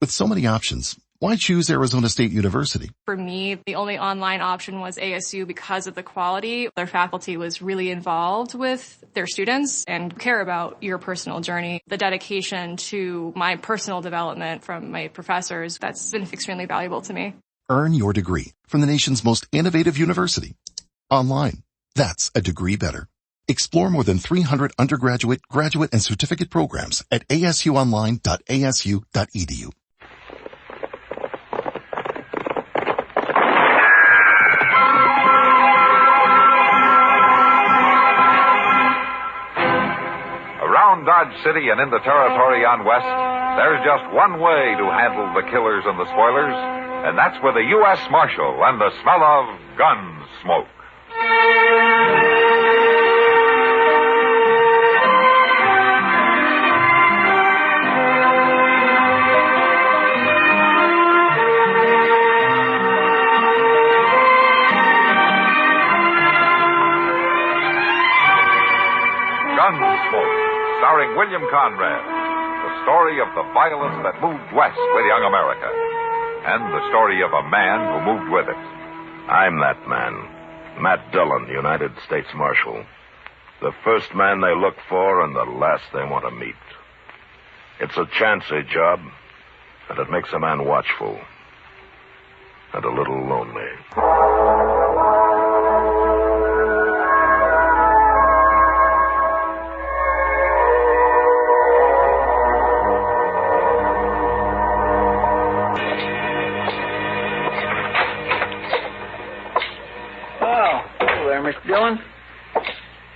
With so many options, why choose Arizona State University? For me, the only online option was ASU because of the quality. Their faculty was really involved with their students and care about your personal journey. The dedication to my personal development from my professors, that's been extremely valuable to me. Earn your degree from the nation's most innovative university. Online. That's a degree better. Explore more than 300 undergraduate, graduate, and certificate programs at asuonline.asu.edu. Around Dodge City and in the territory on West, there's just one way to handle the killers and the spoilers, and that's with a U.S. Marshal and the smell of Gunsmoke. Gunsmoke, starring William Conrad, the story of the violence that moved west with young America, and the story of a man who moved with it. I'm that man, Matt Dillon, United States Marshal. The first man they look for and the last they want to meet. It's a chancy job, and it makes a man watchful and a little lonely. Mr. Dillon,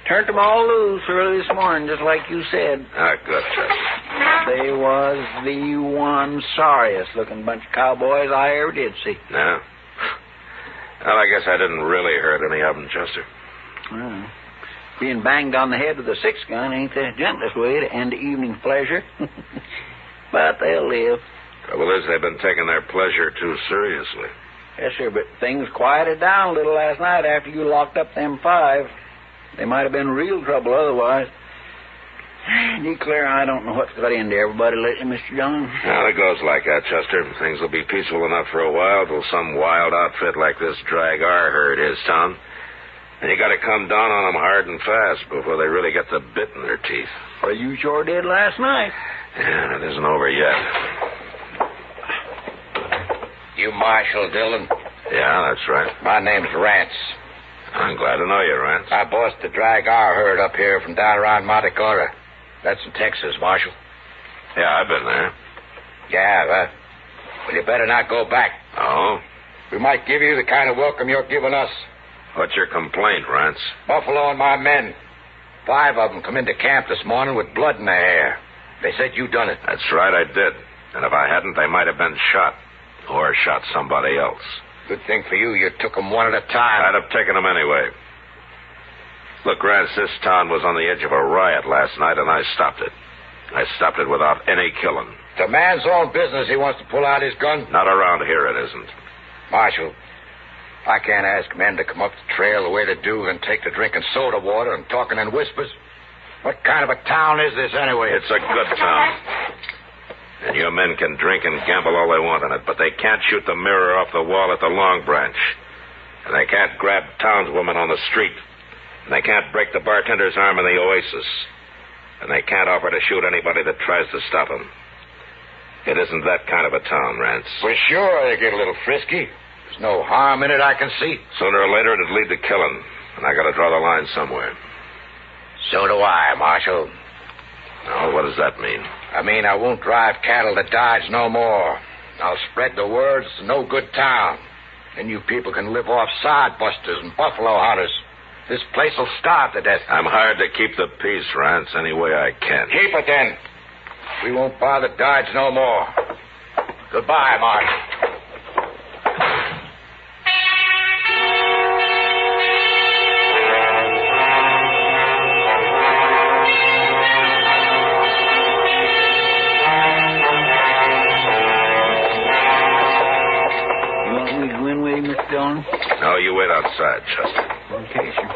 turned them all loose early this morning, just like you said. Good, Chester. They was the one sorriest-looking bunch of cowboys I ever did see. Yeah? Well, I guess I didn't really hurt any of them, Chester. Well, being banged on the head with a six-gun ain't the gentlest way to end evening pleasure. But they'll live. Trouble is, they've been taking their pleasure too seriously. Yes, sir, but things quieted down a little last night after you locked up them 5. They might have been real trouble otherwise. Declare, I don't know what's got into everybody lately, Mr. Dillon. Well, it goes like that, Chester. Things will be peaceful enough for a while till some wild outfit like this drag our herd his town. And you got to come down on them hard and fast before they really get the bit in their teeth. Well, you sure did last night. Yeah, it isn't over yet. You Marshal Dillon? Yeah, that's right. My name's Rance. I'm glad to know you, Rance. I bossed the drag our herd up here from down around Matagorda. That's in Texas, Marshal. Yeah, I've been there. Yeah, well, you better not go back. Oh? We might give you the kind of welcome you're giving us. What's your complaint, Rance? Buffalo and my men. 5 of them come into camp this morning with blood in their hair. They said you done it. That's right, I did. And if I hadn't, they might have been shot. Or shot somebody else. Good thing for you, you took them one at a time. I'd have taken them anyway. Look, Rance, this town was on the edge of a riot last night, and I stopped it. I stopped it without any killing. It's a man's own business he wants to pull out his gun. Not around here, it isn't. Marshal, I can't ask men to come up the trail the way they do and take to drinking soda water and talking in whispers. What kind of a town is this anyway? It's a good town. And your men can drink and gamble all they want in it, but they can't shoot the mirror off the wall at the Long Branch. And they can't grab townswomen on the street. And they can't break the bartender's arm in the Oasis. And they can't offer to shoot anybody that tries to stop them. It isn't that kind of a town, Rance. For sure, they get a little frisky. There's no harm in it, I can see. Sooner or later, it'd lead to killing. And I gotta draw the line somewhere. So do I, Marshal. Now, what does that mean? I mean, I won't drive cattle to Dodge no more. I'll spread the word it's a no-good town. Then you people can live off sodbusters and buffalo hunters. This place will starve to death. I'm hired to keep the peace, Rance, any way I can. Keep it, then. We won't bother Dodge no more. Goodbye, Marshal. No, you wait outside, Chester. Okay, sir.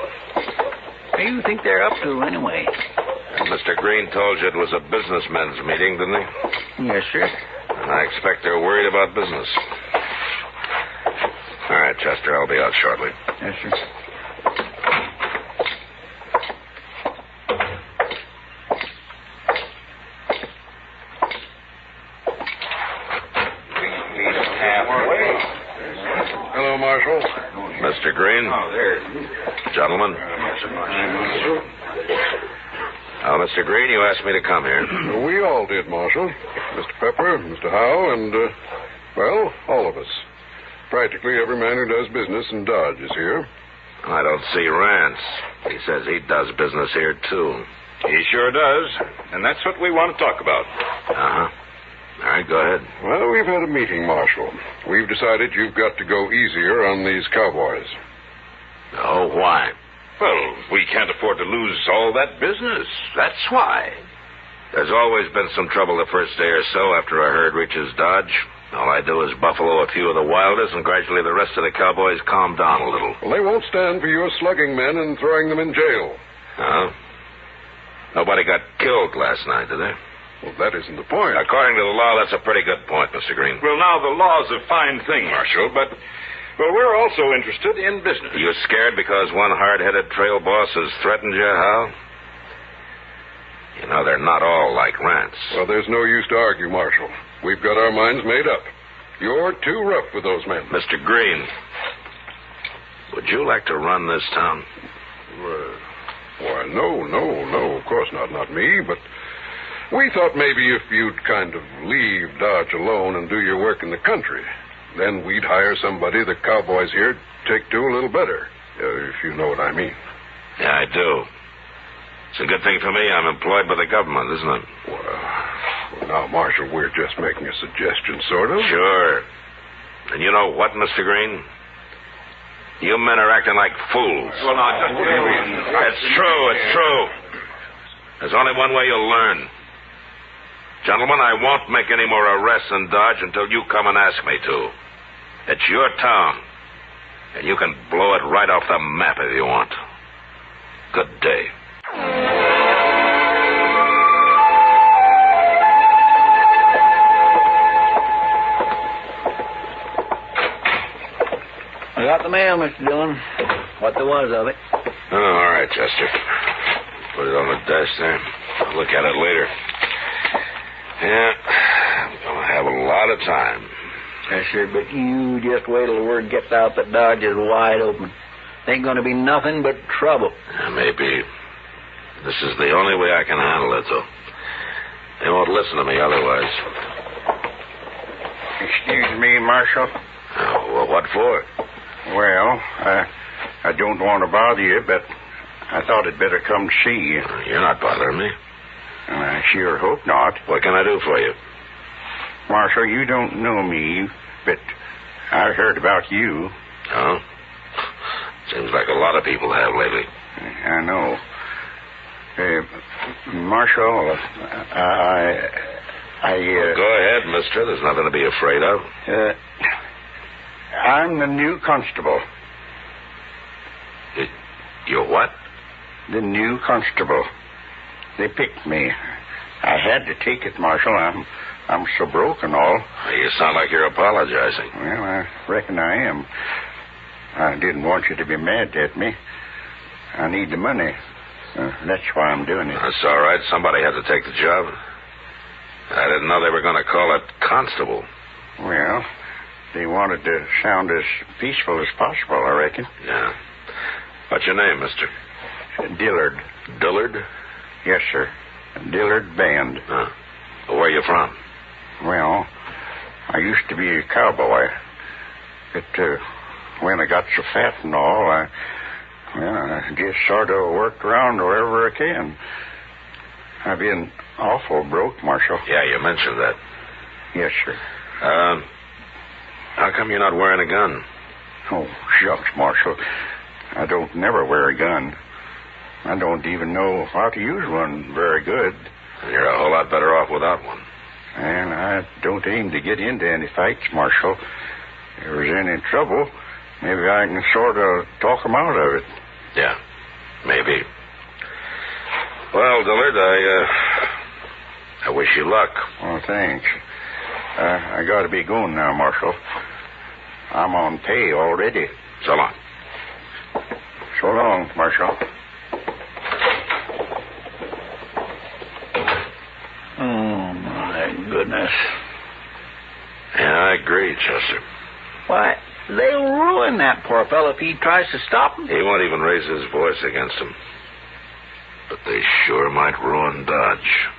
What do you think they're up to, anyway? Mr. Green told you it was a businessmen's meeting, didn't he? Yes, sir. I expect they're worried about business. All right, Chester, I'll be out shortly. Yes, sir. Hello, Marshal. Mr. Green. Gentlemen. Mr. Green, you asked me to come here. We all did, Marshal. Mr. Pepper, Mr. Howe, and, well, all of us. Practically every man who does business in Dodge is here. I don't see Rance. He says he does business here, too. He sure does, and that's what we want to talk about. Uh-huh. All right, go ahead. Well, we've had a meeting, Marshal. We've decided you've got to go easier on these cowboys. Oh, why? Well, we can't afford to lose all that business. That's why. There's always been some trouble the first day or so after a herd reaches Dodge. All I do is buffalo a few of the wildest, and gradually the rest of the cowboys calm down a little. Well, they won't stand for your slugging men and throwing them in jail. Huh? Nobody got killed last night, did they? Well, that isn't the point. According to the law, that's a pretty good point, Mr. Green. Well, now, the law's a fine thing, Marshal, but, well, we're also interested in business. Are you scared because one hard-headed trail boss has threatened you, Hal? You know, they're not all like Rance. Well, there's no use to argue, Marshal. We've got our minds made up. You're too rough with those men. Mr. Green, would you like to run this town? Why, no, of course not me, but we thought maybe if you'd kind of leave Dodge alone and do your work in the country, then we'd hire somebody the cowboys here take to a little better, if you know what I mean. Yeah, I do. It's a good thing for me I'm employed by the government, isn't it? Well, now, Marshal, we're just making a suggestion, sort of. Sure. And you know what, Mr. Green? You men are acting like fools. Well, now, just... It's true. There's only one way you'll learn. Gentlemen, I won't make any more arrests in Dodge until you come and ask me to. It's your town, and you can blow it right off the map if you want. Good day. I got the mail, Mr. Dillon. What there was of it. Oh, all right, Chester. Put it on the desk there. I'll look at it later. Yeah, I'm going to have a lot of time. Yes, sir, but you just wait till the word gets out that Dodge is wide open. Ain't going to be nothing but trouble. Yeah, maybe. This is the only way I can handle it, though. They won't listen to me otherwise. Excuse me, Marshal. Oh, well, what for? Well, I don't want to bother you, but I thought I'd better come to see you. You're not bothering me. I sure hope not. What can I do for you? Marshal, you don't know me, but I heard about you. Oh? Seems like a lot of people have lately. I know. Marshal, Well, go ahead, mister. There's nothing to be afraid of. I'm the new constable. You're what? The new constable. They picked me. I had to take it, Marshal. I'm so broke and all. You sound like you're apologizing. Well, I reckon I am. I didn't want you to be mad at me. I need the money. That's why I'm doing it. That's all right. Somebody had to take the job. I didn't know they were going to call it Constable. Well, they wanted to sound as peaceful as possible, I reckon. Yeah. What's your name, mister? Dillard. Dillard? Yes, sir. Dillard Band. Huh. Well, where are you from? Well, I used to be a cowboy. But when I got so fat and all, I just sort of worked around wherever I can. I've been awful broke, Marshal. Yeah, you mentioned that. Yes, sir. How come you're not wearing a gun? Oh, shucks, Marshal. I don't never wear a gun. I don't even know how to use one very good. You're a whole lot better off without one. And I don't aim to get into any fights, Marshal. If there's any trouble, maybe I can sort of talk 'em out of it. Yeah, maybe. Well, Dillard, I wish you luck. Oh, thanks. I gotta be going now, Marshal. I'm on pay already. So long. So long, Marshal. Oh, my goodness. Yeah, I agree, Chester. Why, they'll ruin that poor fellow if he tries to stop them. He won't even raise his voice against him. But they sure might ruin Dodge.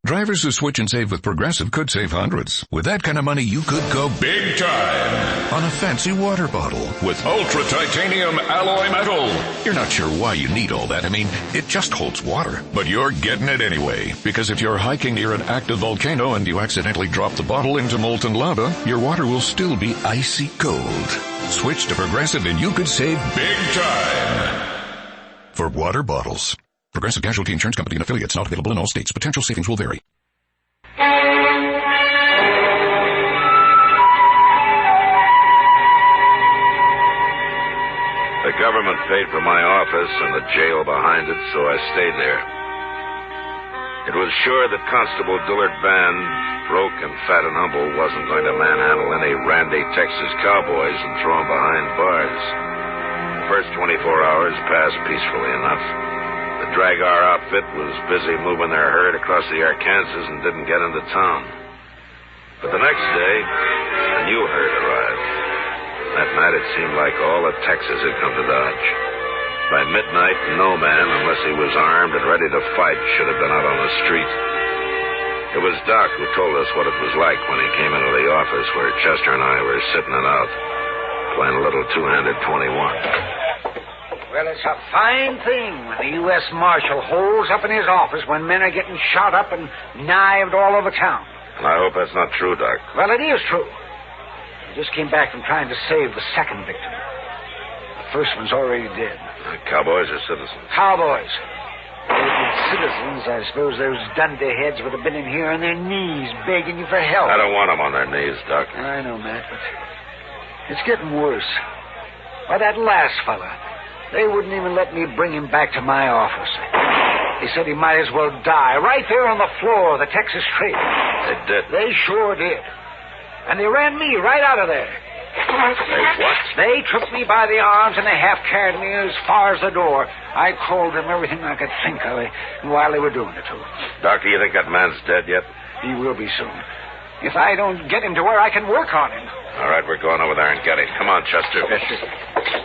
Drivers who switch and save with Progressive could save hundreds. With that kind of money, you could go big time on a fancy water bottle with ultra titanium alloy metal. You're not sure why you need all that. I mean, it just holds water. But you're getting it anyway. Because if you're hiking near an active volcano and you accidentally drop the bottle into molten lava, your water will still be icy cold. Switch to Progressive and you could save big time for water bottles. Progressive Casualty Insurance Company and affiliates, not available in all states. Potential savings will vary. The government paid for my office and the jail behind it, so I stayed there. It was sure that Constable Dillard Van, broke and fat and humble, wasn't going to manhandle any randy Texas cowboys and throw them behind bars. The first 24 hours passed peacefully enough. The Dragar outfit was busy moving their herd across the Arkansas and didn't get into town. But the next day, a new herd arrived. That night it seemed like all of Texas had come to Dodge. By midnight, no man, unless he was armed and ready to fight, should have been out on the street. It was Doc who told us what it was like when he came into the office where Chester and I were sitting it out, playing a little two-handed 21. Well, it's a fine thing when the U.S. Marshal holds up in his office when men are getting shot up and knived all over town. And I hope that's not true, Doc. Well, it is true. I just came back from trying to save the second victim. The first one's already dead. Cowboys or citizens? Cowboys. Citizens, I suppose those dunderheads would have been in here on their knees begging you for help. I don't want them on their knees, Doc. I know, Matt, but it's getting worse. Why, that last fella, they wouldn't even let me bring him back to my office. They said he might as well die right there on the floor of the Texas Trail. They did? They sure did. And they ran me right out of there. They what? They took me by the arms and they half carried me as far as the door. I called them everything I could think of while they were doing it to him. Doctor, you think that man's dead yet? He will be soon. If I don't get him to where I can work on him. All right, we're going over there and get him. Come on, Chester. Yes, sir.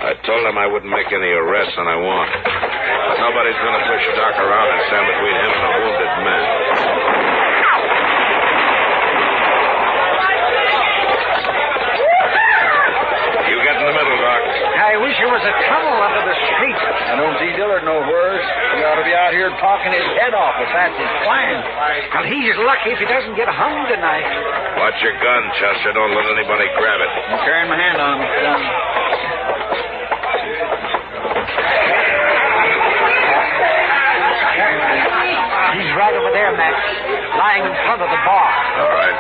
I told him I wouldn't make any arrests, and I won't. But nobody's going to push Doc around and stand between him and a wounded man. You get in the middle, Doc. I wish there was a tunnel under the street. I don't see Dillard no worse. He ought to be out here talking his head off if that's his plan. Well, he's lucky if he doesn't get hung tonight. Watch your gun, Chester. Don't let anybody grab it. I'm carrying my hand on it. He's right over there, Matt, lying in front of the bar. All right.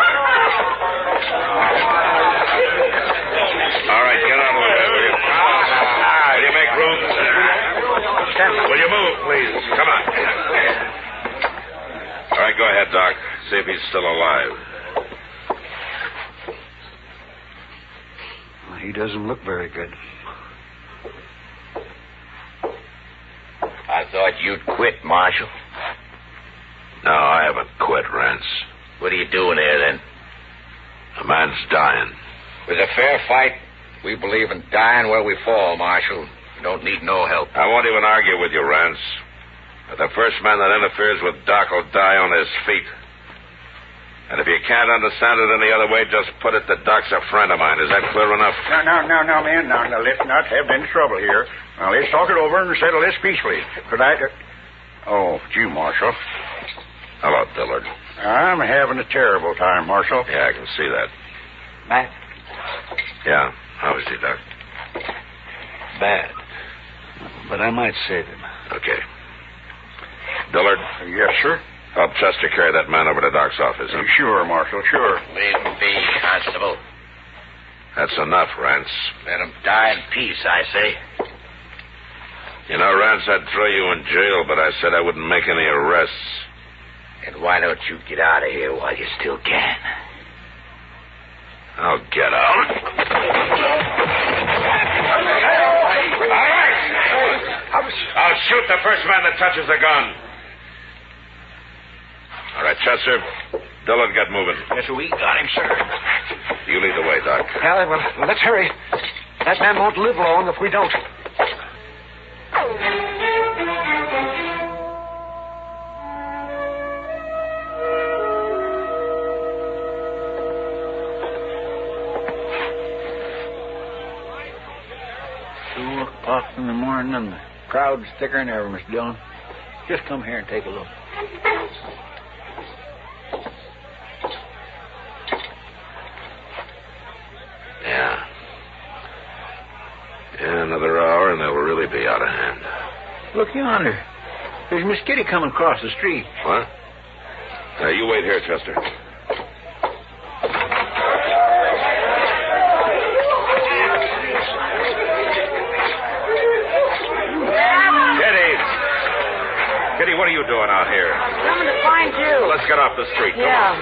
All right, get out of the way, will you? Will you make room? Will you move, please? Come on. All right, go ahead, Doc. See if he's still alive. Well, he doesn't look very good. I thought you'd quit, Marshal. No, I haven't quit, Rance. What are you doing here, then? The man's dying. It was a fair fight. We believe in dying where we fall, Marshal. We don't need no help. I won't even argue with you, Rance. But the first man that interferes with Doc will die on his feet. And if you can't understand it any other way, just put it that Doc's a friend of mine. Is that clear enough? No, man. Now, let's not have any trouble here. Now, let's talk it over and settle this peacefully. Could I... Oh, it's you, Marshal. Hello, Dillard. I'm having a terrible time, Marshal. Yeah, I can see that. Matt? Yeah. How is he, Doc? Bad. But I might save him. Okay. Dillard? Yes, sir? Help Chester carry that man over to Doc's office. Huh? Sure, Marshal, sure. Leave him be, Constable. That's enough, Rance. Let him die in peace, I say. You know, Rance, I'd throw you in jail, but I said I wouldn't make any arrests. And why don't you get out of here while you still can? I'll get out. All right. I'll shoot the first man that touches the gun. All right, Chester. Dillard, get moving. Yes, we got him, sir. You lead the way, Doc. Yeah, well, let's hurry. That man won't live long if we don't. In the morning, and the crowd's thicker than ever, Mr. Dillon. Just come here and take a look. Yeah. Yeah, another hour and they'll really be out of hand. Look yonder. There's Miss Kitty coming across the street. What? You wait here, Chester. Kitty, what are you doing out here? Coming to find you. Let's get off the street. Come yeah. on.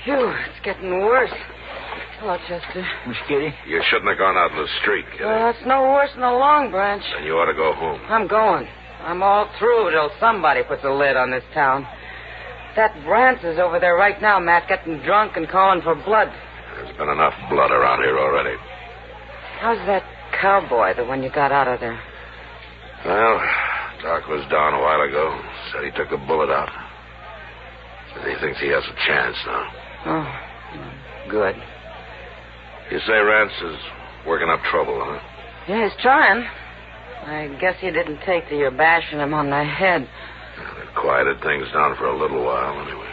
Phew, it's getting worse. Hello, Chester. Miss Kitty? You shouldn't have gone out in the street, Kitty. Well, it's no worse than the Long Branch. And you ought to go home. I'm going. I'm all through till somebody puts a lid on this town. That Brance is over there right now, Matt, getting drunk and calling for blood. There's been enough blood around here already. How's that cowboy, the one you got out of there? Well, Doc was down a while ago. Said he took a bullet out. Says he thinks he has a chance now. Oh, good. You say Rance is working up trouble, huh? Yeah, he's trying. I guess he didn't take to your bashing him on the head. Well, it quieted things down for a little while, anyway.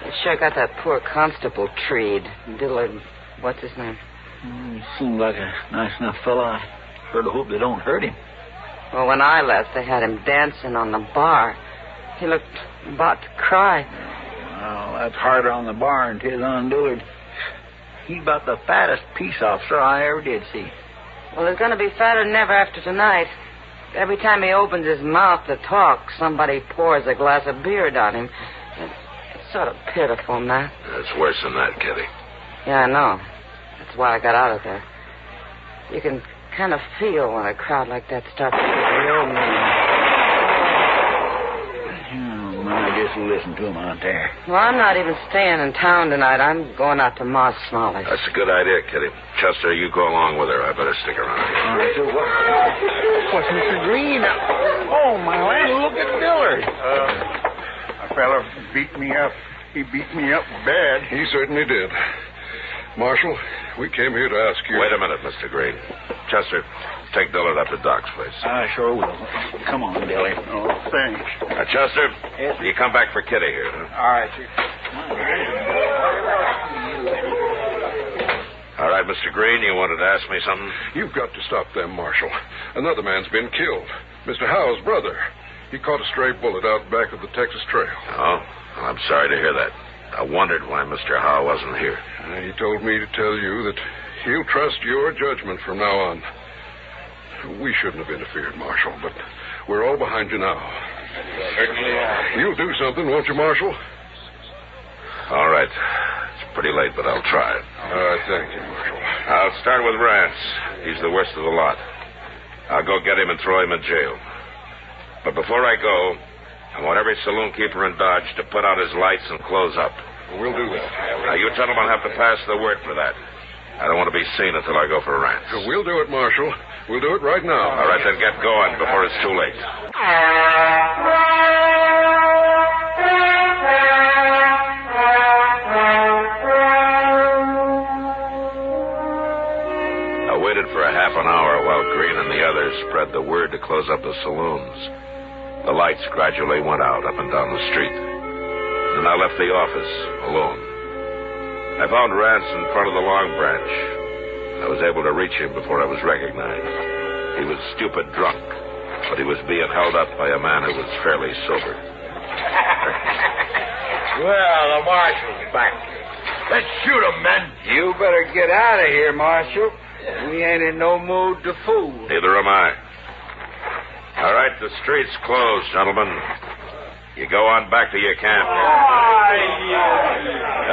They sure got that poor constable treed. Dillard, what's his name? He seemed like a nice enough fella. I sort of hope they don't hurt him. Well, when I left, they had him dancing on the bar. He looked about to cry. Well, that's harder on the bar than 'tis on Dillard. He's about the fattest peace officer I ever did see. Well, he's going to be fatter than ever after tonight. Every time he opens his mouth to talk, somebody pours a glass of beer down him. It's sort of pitiful, Matt. It's worse than that, Kitty. Yeah, I know. That's why I got out of there. You can kind of feel when a crowd like that starts to get real mean. I just listen to him out there. Well, I'm not even staying in town tonight. I'm going out to Ma Smalley's. That's a good idea, Kitty. Chester, you go along with her. I better stick around here. All right, so what's Mr. Green? Oh, my land, look at Dillard. A fella beat me up. He beat me up bad. He certainly did. Marshal, we came here to ask you... Wait a minute, Mr. Green. Chester, take Dillard up to Doc's place. I sure will. Come on, Dilly. Oh, thanks. Chester, yes, you come back for Kitty here, huh? All right, sir. All right, Mr. Green, you wanted to ask me something? You've got to stop them, Marshal. Another man's been killed. Mr. Howe's brother. He caught a stray bullet out back of the Texas Trail. Oh? Well, I'm sorry to hear that. I wondered why Mr. Howe wasn't here. He told me to tell you that he'll trust your judgment from now on. We shouldn't have interfered, Marshal, but we're all behind you now. Certainly are. You'll do something, won't you, Marshal? All right. It's pretty late, but I'll try it. All right, thank you, Marshal. I'll start with Rance. He's the worst of the lot. I'll go get him and throw him in jail. But before I go, I want every saloon keeper in Dodge to put out his lights and close up. We'll do that. Now, you gentlemen have to pass the word for that. I don't want to be seen until I go for Rance. We'll do it, Marshal. We'll do it right now. All right, then get going before it's too late. I waited for a half an hour while Green and the others spread the word to close up the saloons. The lights gradually went out up and down the street. Then I left the office alone. I found Rance in front of the Long Branch. I was able to reach him before I was recognized. He was stupid drunk, but he was being held up by a man who was fairly sober. Well, the marshal's back. Let's shoot him, men. You better get out of here, Marshal. We ain't in no mood to fool. Neither am I. All right, the street's closed, gentlemen. You go on back to your camp.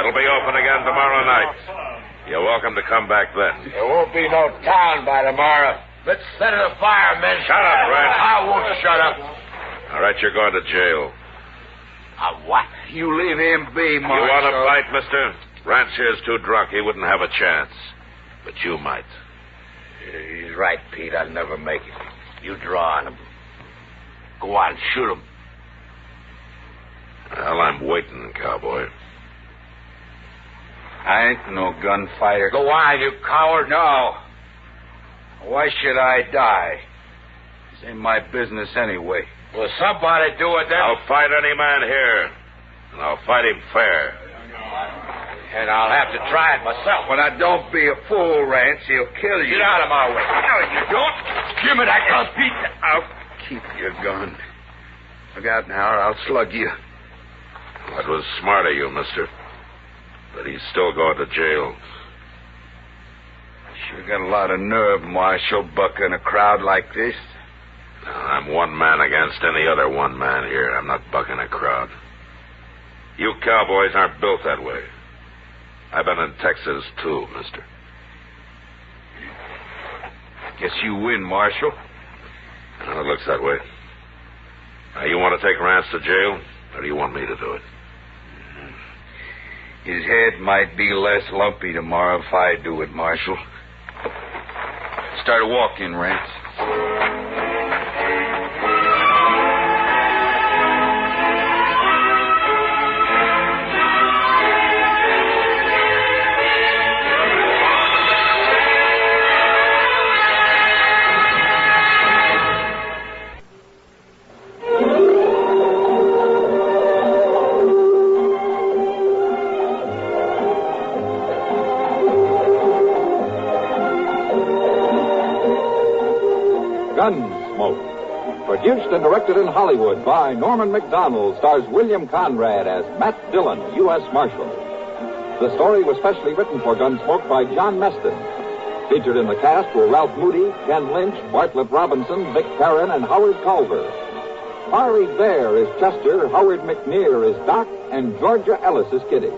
It'll be open again tomorrow night. You're welcome to come back then. There won't be no town by tomorrow. Let's set it afire, men. Shut up, Rance. I won't shut up. All right, you're going to jail. What? You leave him be, Marshal. You want to fight, mister? Rance here's too drunk. He wouldn't have a chance. But you might. He's right, Pete. I'll never make it. You draw on him. Go on, shoot him. Well, I'm waiting, cowboy. I ain't no gunfighter. Go on, you coward. No. Why should I die? This ain't my business anyway. Will somebody do it then? I'll fight any man here. And I'll fight him fair. And I'll have to try it myself. Well, now, don't be a fool, Rance. He'll kill you. Get out of my way. No, you don't. Give me that gun, Pete. I'll keep your gun. Look out now, or I'll slug you. That was smart of you, mister. But he's still going to jail. Sure got a lot of nerve, Marshal, bucking a crowd like this. Now, I'm one man against any other one man here. I'm not bucking a crowd. You cowboys aren't built that way. I've been in Texas, too, mister. Guess you win, Marshal. Well, it looks that way. Now, you want to take Rance to jail, or do you want me to do it? His head might be less lumpy tomorrow if I do it, Marshal. Start walking, Rance. Gunsmoke. Produced and directed in Hollywood by Norman Macdonald, stars William Conrad as Matt Dillon, U.S. Marshal. The story was specially written for Gunsmoke by John Meston. Featured in the cast were Ralph Moody, Ken Lynch, Bartlett Robinson, Vic Perrin, and Howard Culver. Harry Bear is Chester, Howard McNear is Doc, and Georgia Ellis is Kitty.